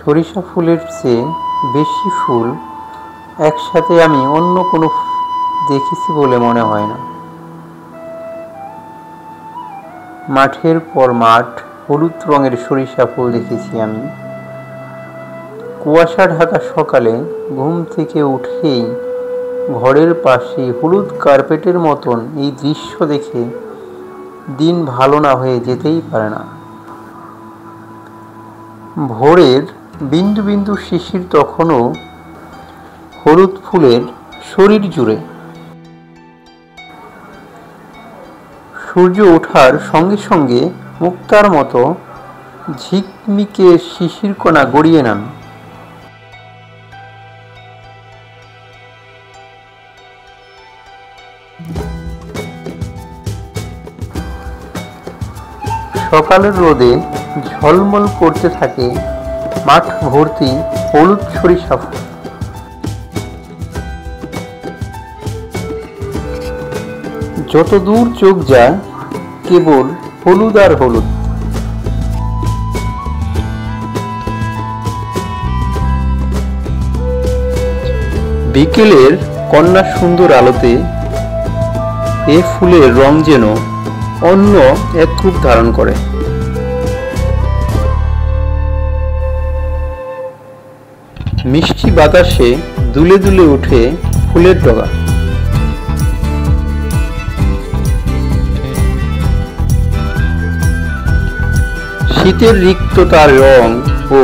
সরিষা ফুলের চেয়ে বেশি ফুল একসাথে আমি অন্য কোনো দেখেছি বলে মনে হয় না। মাঠের পর মাঠ হলুদ রঙের সরিষা ফুল দেখেছি আমি। কুয়াশা ঢাকা সকালে ঘুম থেকে উঠেই ঘরের পাশে হলুদ কার্পেটের মতন এই দৃশ্য দেখে দিন ভালো না হয়ে যেতেই পারে না। ভোরের বিন্দু বিন্দু শিশির তখনও হলুদ ফুলের শরীর জুড়ে। সূর্য ওঠার সঙ্গে সঙ্গে মুক্তার মতো ঝিকমিকে শিশির কণা গড়িয়ে নামে। সকালের রোদে ঝলমল করতে থাকে মাঠ ভর্তি হলুদ সরিষা ফুল। যত দূর চোখ যায় কেবল হলুদ আর হলুদ। বিকেলের কন্যা সুন্দর আলোতে এ ফুলের রং যেন অন্য এক রূপ ধারণ করে। মিষ্টি বাতাসে দুলে দুলে ওঠে ফুলের ডগা। শীতের রিক্ততার রং ও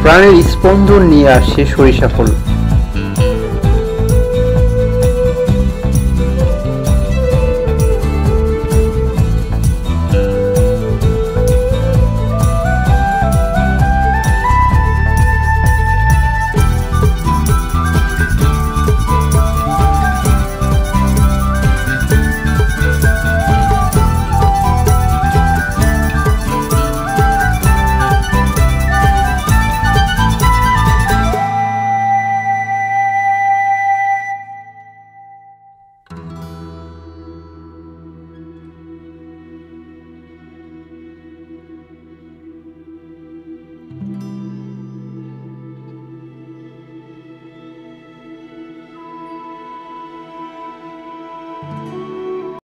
প্রাণের স্পন্দন নিয়ে আসে সরিষা ফুল।